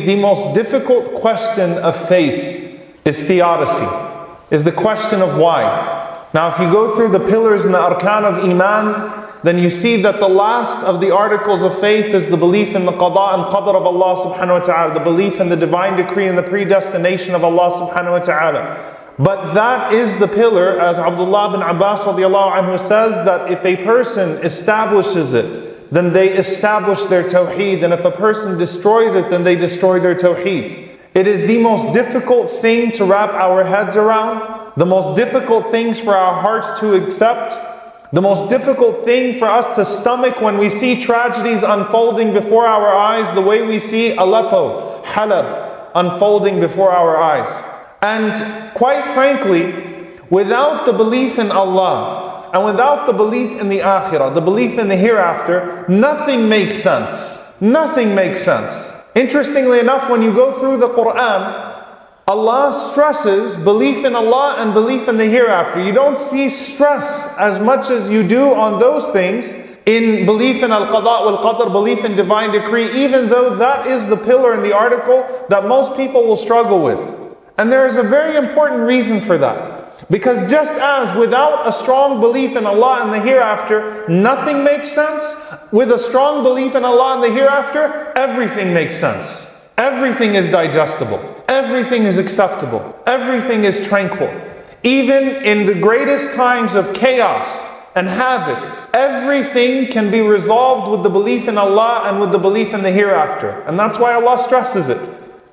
The most difficult question of faith is theodicy, is the question of why. Now if you go through the pillars and the arkan of Iman, then you see that the last of the articles of faith is the belief in the qada and qadr of Allah subhanahu wa ta'ala, the belief in the divine decree and the predestination of Allah subhanahu wa ta'ala. But that is the pillar, as Abdullah bin Abbas radiallahu anhu says, that if a person establishes it, then they establish their tawheed, and if a person destroys it, then they destroy their tawheed. It is the most difficult thing to wrap our heads around, the most difficult things for our hearts to accept, the most difficult thing for us to stomach when we see tragedies unfolding before our eyes, the way we see Aleppo, Halab unfolding before our eyes. And quite frankly, without the belief in Allah and without the belief in the Akhirah, the belief in the hereafter, nothing makes sense. Nothing makes sense. Interestingly enough, when you go through the Quran, Allah stresses belief in Allah and belief in the hereafter. You don't see stress as much as you do on those things in belief in al-qada wal-qadr, belief in divine decree, even though that is the pillar in the article that most people will struggle with. And there is a very important reason for that. Because just as without a strong belief in Allah and the hereafter, nothing makes sense, with a strong belief in Allah and the hereafter, everything makes sense. Everything is digestible. Everything is acceptable. Everything is tranquil. Even in the greatest times of chaos and havoc, everything can be resolved with the belief in Allah and with the belief in the hereafter. And that's why Allah stresses it.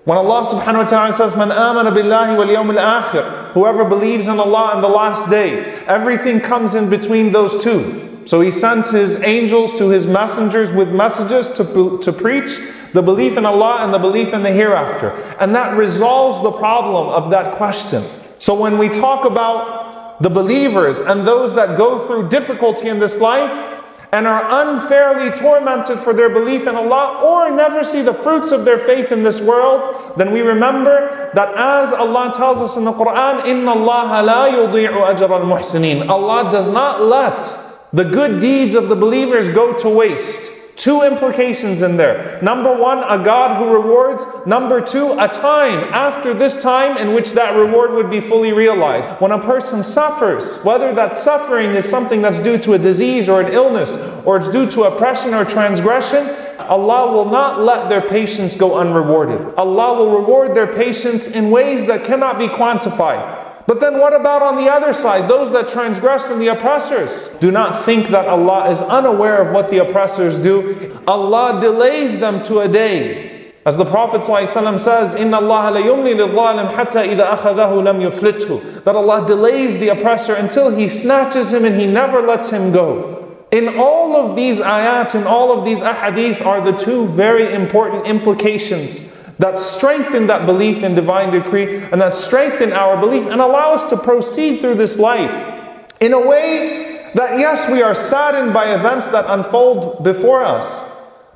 When Allah subhanahu wa ta'ala says, "Man amana billahi wal yawmil akhir," whoever believes in Allah and the last day, everything comes in between those two. So He sends His angels to His messengers with messages to preach the belief in Allah and the belief in the hereafter. And that resolves the problem of that question. So when we talk about the believers and those that go through difficulty in this life and are unfairly tormented for their belief in Allah or never see the fruits of their faith in this world, then we remember that as Allah tells us in the Quran, إِنَّ اللَّهَ لَا يُضِيعُ أَجْرَ الْمُحْسِنِينَ. Allah does not let the good deeds of the believers go to waste. Two implications in there. Number one, a God who rewards. Number two, a time after this time in which that reward would be fully realized. When a person suffers, whether that suffering is something that's due to a disease or an illness, or it's due to oppression or transgression, Allah will not let their patience go unrewarded. Allah will reward their patience in ways that cannot be quantified. But then what about on the other side, those that transgress and the oppressors? Do not think that Allah is unaware of what the oppressors do. Allah delays them to a day. As the Prophet ﷺ says, إِنَّ اللَّهَ لَيُمْلِي لِلظَّالِمِ حَتَّى إِذَا أَخَذَهُ لَمْ يُفْلِتْهُ. That Allah delays the oppressor until He snatches him and He never lets him go. In all of these ayat, in all of these ahadith are the two very important implications that strengthen that belief in divine decree and that strengthen our belief and allow us to proceed through this life in a way that, yes, we are saddened by events that unfold before us,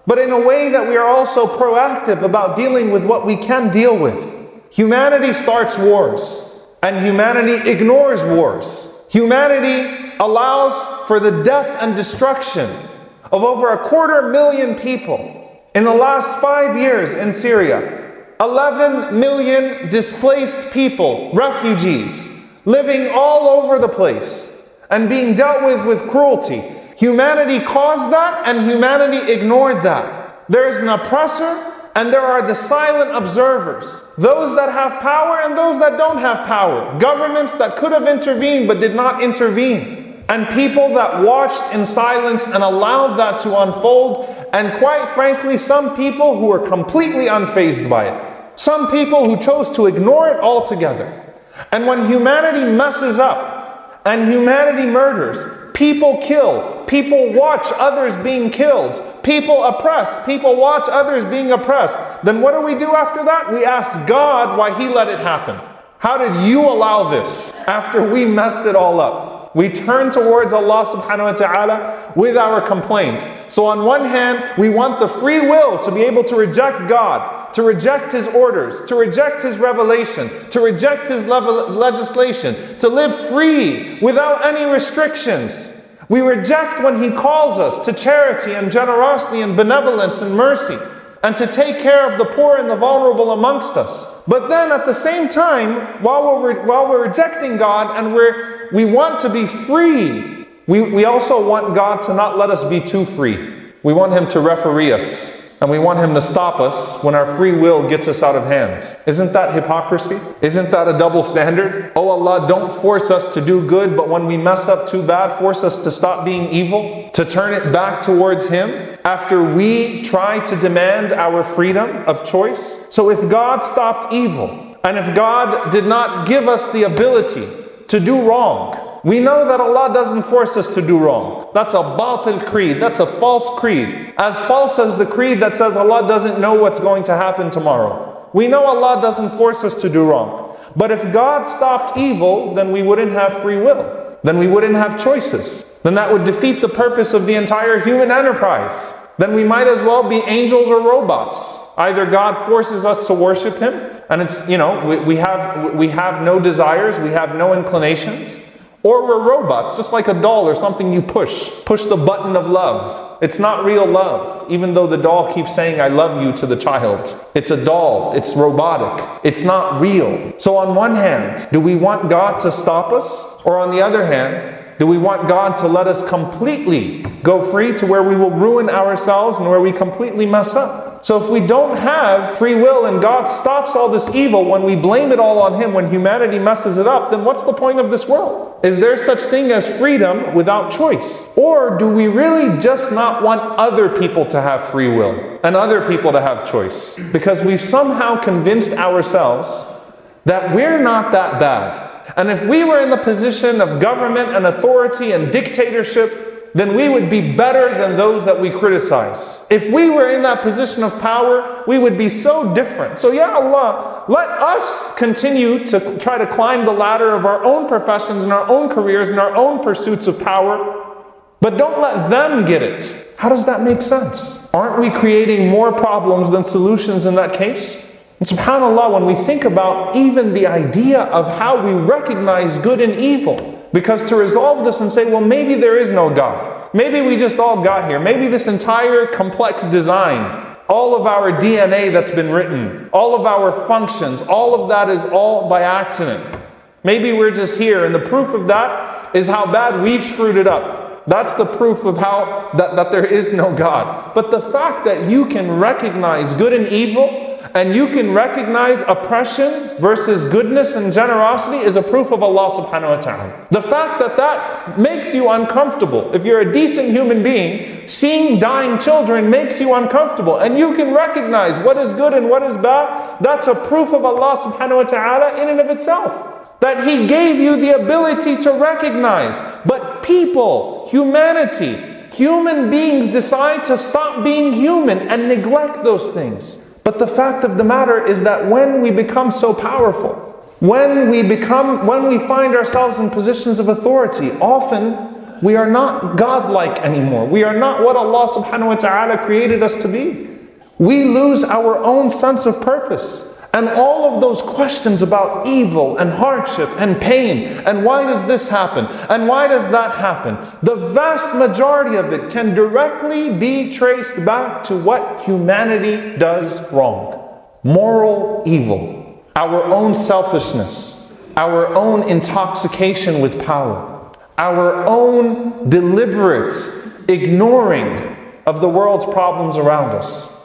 but in a way that we are also proactive about dealing with what we can deal with. Humanity starts wars and humanity ignores wars. Humanity allows for the death and destruction of over 250,000 people. In the last 5 years in Syria, 11 million displaced people, refugees, living all over the place and being dealt with cruelty. Humanity caused that and humanity ignored that. There is an oppressor and there are the silent observers. Those that have power and those that don't have power. Governments that could have intervened but did not intervene. And people that watched in silence and allowed that to unfold. And quite frankly, some people who were completely unfazed by it. Some people who chose to ignore it altogether. And when humanity messes up and humanity murders, people kill, people watch others being killed, people oppress, people watch others being oppressed, then what do we do after that? We ask God why He let it happen. How did you allow this after we messed it all up? We turn towards Allah subhanahu wa ta'ala with our complaints. So on one hand, we want the free will to be able to reject God, to reject His orders, to reject His revelation, to reject His legislation, to live free without any restrictions. We reject when He calls us to charity and generosity and benevolence and mercy. and to take care of the poor and the vulnerable amongst us. But then at the same time, while we're rejecting God and we want to be free, we also want God to not let us be too free. We want Him to referee us. And we want Him to stop us when our free will gets us out of hand. Isn't that hypocrisy? Isn't that a double standard? Oh Allah, don't force us to do good, but when we mess up too bad, force us to stop being evil, to turn it back towards Him after we try to demand our freedom of choice. So if God stopped evil, and if God did not give us the ability to do wrong, we know that Allah doesn't force us to do wrong. That's a batil creed. That's a false creed. As false as the creed that says Allah doesn't know what's going to happen tomorrow. We know Allah doesn't force us to do wrong. But if God stopped evil, then we wouldn't have free will. Then we wouldn't have choices. Then that would defeat the purpose of the entire human enterprise. Then we might as well be angels or robots. Either God forces us to worship Him, and it's, we have no desires, we have no inclinations. Or we're robots, just like a doll or something you push. Push the button of love. It's not real love, even though the doll keeps saying, I love you to the child. It's a doll, it's robotic, it's not real. So on one hand, do we want God to stop us? Or on the other hand, do we want God to let us completely go free to where we will ruin ourselves and where we completely mess up? So if we don't have free will and God stops all this evil when we blame it all on Him, when humanity messes it up, then what's the point of this world? Is there such thing as freedom without choice? Or do we really just not want other people to have free will and other people to have choice? Because we've somehow convinced ourselves that we're not that bad. And if we were in the position of government and authority and dictatorship, then we would be better than those that we criticize. If we were in that position of power, we would be so different. So ya Allah, let us continue to try to climb the ladder of our own professions and our own careers and our own pursuits of power, but don't let them get it. How does that make sense? Aren't we creating more problems than solutions in that case? And subhanAllah, when we think about even the idea of how we recognize good and evil, because to resolve this and say, well, maybe there is no God. Maybe we just all got here. Maybe this entire complex design, all of our DNA that's been written, all of our functions, all of that is all by accident. Maybe we're just here, and the proof of that is how bad we've screwed it up. That's the proof of how that there is no God. But the fact that you can recognize good and evil, and you can recognize oppression versus goodness and generosity is a proof of Allah subhanahu wa ta'ala. The fact that makes you uncomfortable. If you're a decent human being, seeing dying children makes you uncomfortable. And you can recognize what is good and what is bad. That's a proof of Allah subhanahu wa ta'ala in and of itself. That He gave you the ability to recognize. But people, humanity, human beings decide to stop being human and neglect those things. But the fact of the matter is that when we become so powerful, when we find ourselves in positions of authority, often we are not godlike anymore. We are not what Allah subhanahu wa ta'ala created us to be. We lose our own sense of purpose. And all of those questions about evil and hardship and pain and why does this happen and why does that happen, the vast majority of it can directly be traced back to what humanity does wrong. Moral evil, our own selfishness, our own intoxication with power, our own deliberate ignoring of the world's problems around us.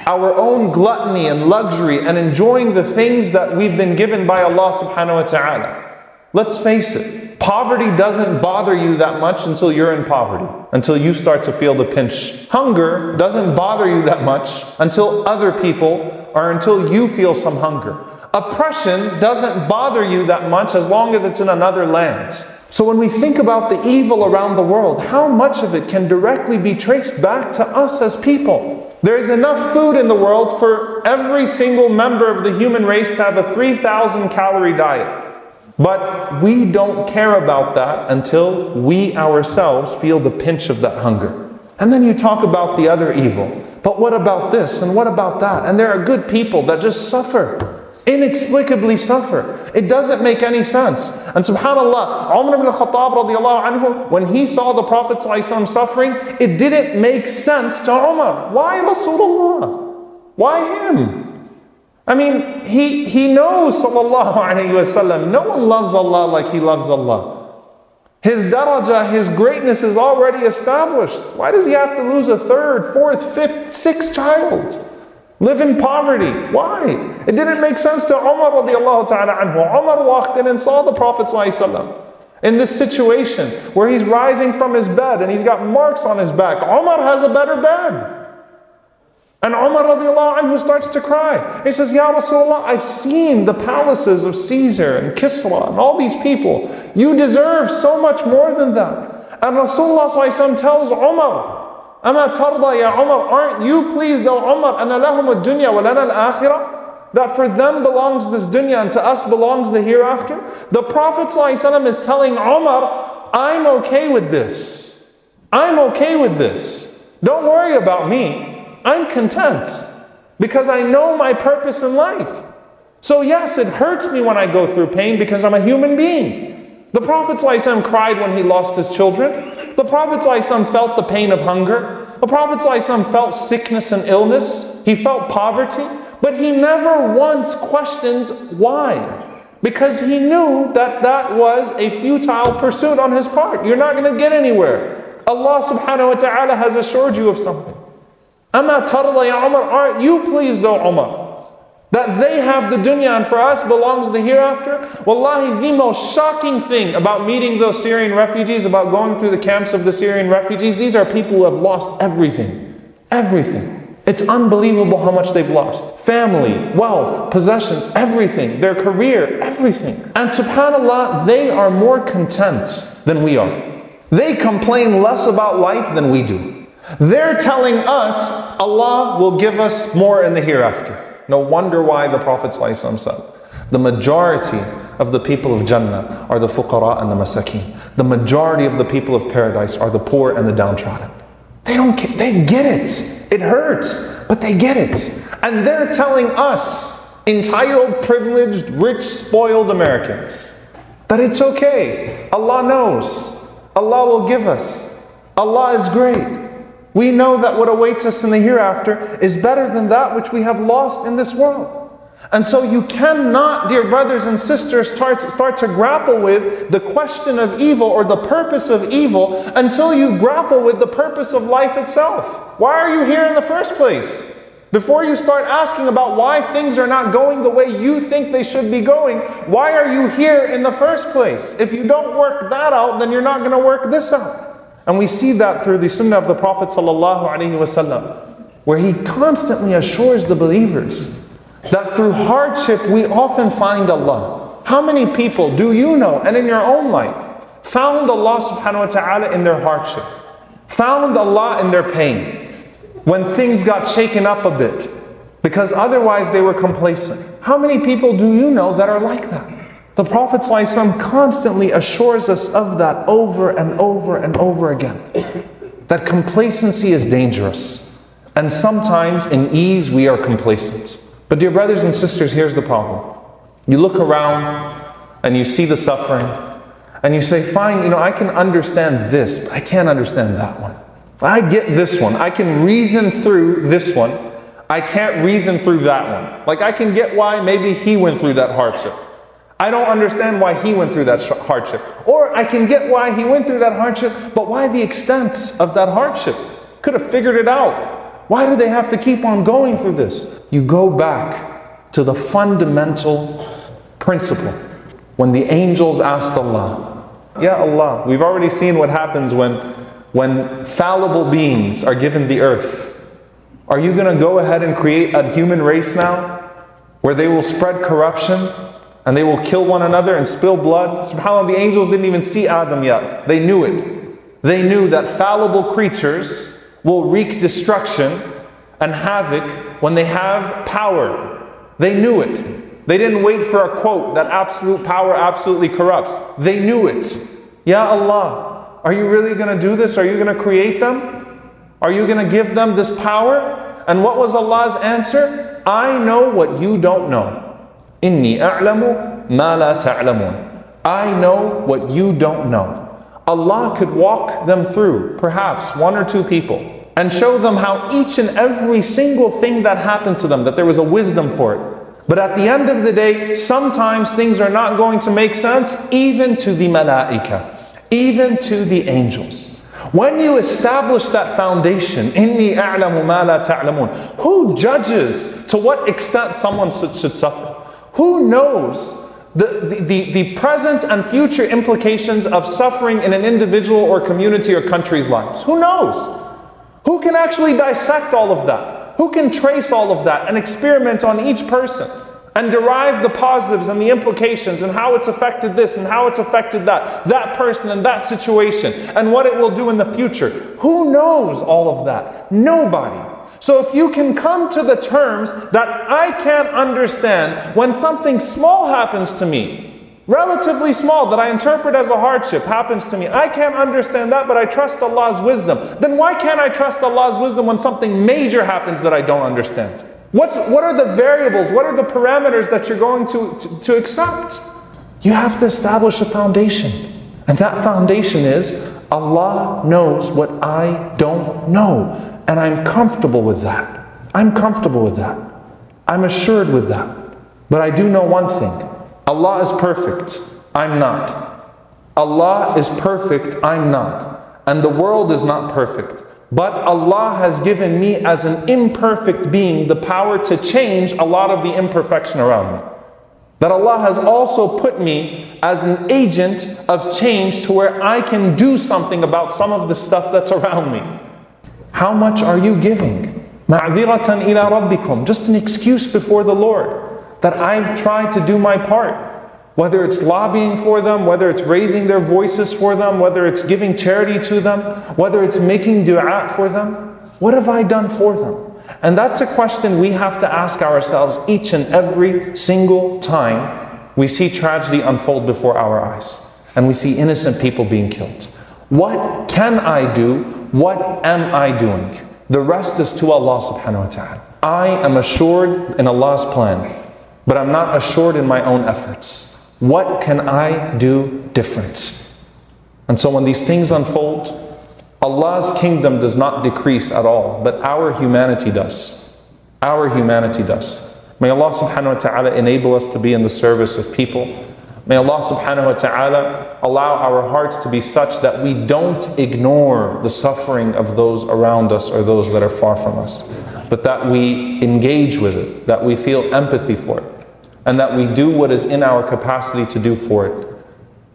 Our own gluttony and luxury and enjoying the things that we've been given by Allah subhanahu wa ta'ala. Let's face it, poverty doesn't bother you that much until you're in poverty, until you start to feel the pinch. Hunger doesn't bother you that much until other people or until you feel some hunger. Oppression doesn't bother you that much as long as it's in another land. So when we think about the evil around the world, how much of it can directly be traced back to us as people? There is enough food in the world for every single member of the human race to have a 3,000 calorie diet. But we don't care about that until we ourselves feel the pinch of that hunger. And then you talk about the other evil. But what about this and what about that? And there are good people that just suffer. Inexplicably suffer. It doesn't make any sense. And subhanAllah, Omar ibn al-Khattab radiallahu anhu, when he saw the Prophet ﷺ suffering, it didn't make sense to Omar. Why Rasulullah? Why him? I mean, he knows, sallallahu alayhi wasallam, no one loves Allah like he loves Allah. His darajah, his greatness is already established. Why does he have to lose a third, fourth, fifth, sixth child? Live in poverty. Why? It didn't make sense to Omar radiallahu ta'ala anhu. Omar walked in and saw the Prophet sallallahu alayhi wasallam in this situation where he's rising from his bed and he's got marks on his back. Omar has a better bed. And Omar radiallahu anhu starts to cry. He says, Ya Rasulullah, I've seen the palaces of Caesar and Kisra and all these people. You deserve so much more than that. And Rasulullah sallallahu alayhi wa sallam tells Omar, Ama tarda ya Omar, aren't you pleased, O Omar, anna lahum ad-dunya wa lana al-akhirah? That for them belongs this dunya and to us belongs the hereafter? The Prophet sallallahu alayhi wa sallam is telling Omar, I'm okay with this. I'm okay with this. Don't worry about me. I'm content because I know my purpose in life. So yes, it hurts me when I go through pain because I'm a human being. The Prophet ﷺ cried when he lost his children. The Prophet ﷺ felt the pain of hunger. The Prophet ﷺ felt sickness and illness. He felt poverty. But he never once questioned why. Because he knew that that was a futile pursuit on his part. You're not going to get anywhere. Allah subhanahu wa ta'ala has assured you of something. Ama tarda ya Umar, aren't you pleased, O Umar, that they have the dunya and for us belongs the hereafter? Wallahi, the most shocking thing about meeting those Syrian refugees, about going through the camps of the Syrian refugees, these are people who have lost everything. Everything. It's unbelievable how much they've lost. Family, wealth, possessions, everything. Their career, everything. And subhanAllah, they are more content than we are. They complain less about life than we do. They're telling us Allah will give us more in the hereafter. No wonder why the Prophet ﷺ said, the majority of the people of Jannah are the fuqara and the masakin. The majority of the people of paradise are the poor and the downtrodden. They get it. It hurts, but they get it. And they're telling us, entitled, privileged, rich, spoiled Americans, that it's okay. Allah knows. Allah will give us. Allah is great. We know that what awaits us in the hereafter is better than that which we have lost in this world. And so you cannot, dear brothers and sisters, start to grapple with the question of evil or the purpose of evil until you grapple with the purpose of life itself. Why are you here in the first place? Before you start asking about why things are not going the way you think they should be going, why are you here in the first place? If you don't work that out, then you're not going to work this out. And we see that through the sunnah of the Prophet ﷺ, where he constantly assures the believers that through hardship we often find Allah. How many people do you know, and in your own life, found Allah subhanahu wa ta'ala in their hardship, found Allah in their pain, when things got shaken up a bit, because otherwise they were complacent? How many people do you know that are like that? The Prophet ﷺ constantly assures us of that over and over and over again. That complacency is dangerous. And sometimes in ease we are complacent. But dear brothers and sisters, here's the problem. You look around and you see the suffering and you say, fine, I can understand this, but I can't understand that one. I get this one. I can reason through this one. I can't reason through that one. Like I can get why maybe he went through that hardship. I don't understand why he went through that hardship. Or I can get why he went through that hardship, but why the extent of that hardship? Could have figured it out. Why do they have to keep on going through this? You go back to the fundamental principle. When the angels asked Allah, Ya Allah, we've already seen what happens when fallible beings are given the earth. Are you going to go ahead and create a human race now where they will spread corruption? And they will kill one another and spill blood? SubhanAllah, the angels didn't even see Adam yet. They knew it. They knew that fallible creatures will wreak destruction and havoc when they have power. They knew it. They didn't wait for a quote that absolute power absolutely corrupts. They knew it. Ya Allah, are you really going to do this? Are you going to create them? Are you going to give them this power? And what was Allah's answer? I know what you don't know. Inni a'lamu ma la ta'lamun. I know what you don't know. Allah could walk them through, perhaps one or two people, and show them how each and every single thing that happened to them, that there was a wisdom for it. But at the end of the day, sometimes things are not going to make sense, even to the malaika, even to the angels. When you establish that foundation, إِنِّي أَعْلَمُ مَا لَا تَعْلَمُونَ, who judges to what extent someone should suffer? Who knows the present and future implications of suffering in an individual or community or country's lives? Who knows? Who can actually dissect all of that? Who can trace all of that and experiment on each person and derive the positives and the implications and how it's affected this and how it's affected that person and that situation and what it will do in the future? Who knows all of that? Nobody. So if you can come to the terms that I can't understand when something small happens to me, relatively small, that I interpret as a hardship happens to me, I can't understand that, but I trust Allah's wisdom. Then why can't I trust Allah's wisdom when something major happens that I don't understand? What are the variables? What are the parameters that you're going to accept? You have to establish a foundation. And that foundation is, Allah knows what I don't know. And I'm comfortable with that. I'm comfortable with that. I'm assured with that. But I do know one thing. Allah is perfect. I'm not. Allah is perfect. I'm not. And the world is not perfect. But Allah has given me as an imperfect being the power to change a lot of the imperfection around me. That Allah has also put me as an agent of change to where I can do something about some of the stuff that's around me. How much are you giving? مَعْذِرَةً إِلَىٰ رَبِّكُمْ. Just an excuse before the Lord that I've tried to do my part. Whether it's lobbying for them, whether it's raising their voices for them, whether it's giving charity to them, whether it's making dua for them. What have I done for them? And that's a question we have to ask ourselves each and every single time we see tragedy unfold before our eyes and we see innocent people being killed. What can I do? What am I doing? The rest is to Allah subhanahu wa ta'ala. I am assured in Allah's plan, but I'm not assured in my own efforts. What can I do different? And so when these things unfold, Allah's kingdom does not decrease at all, but our humanity does. Our humanity does. May Allah subhanahu wa ta'ala enable us to be in the service of people. May Allah subhanahu wa ta'ala allow our hearts to be such that we don't ignore the suffering of those around us or those that are far from us, but that we engage with it, that we feel empathy for it, and that we do what is in our capacity to do for it.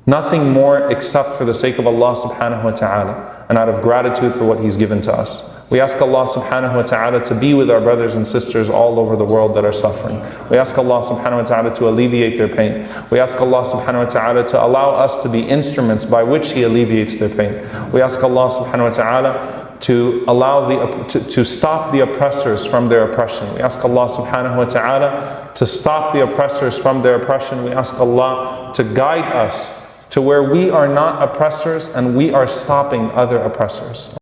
Nothing more except for the sake of Allah subhanahu wa ta'ala and out of gratitude for what He's given to us. We ask Allah subhanahu wa ta'ala to be with our brothers and sisters all over the world that are suffering. We ask Allah subhanahu wa ta'ala to alleviate their pain. We ask Allah subhanahu wa ta'ala to allow us to be instruments by which He alleviates their pain. We ask Allah subhanahu wa ta'ala to allow to stop the oppressors from their oppression. We ask Allah subhanahu wa ta'ala to stop the oppressors from their oppression. We ask Allah to guide us to where we are not oppressors and we are stopping other oppressors.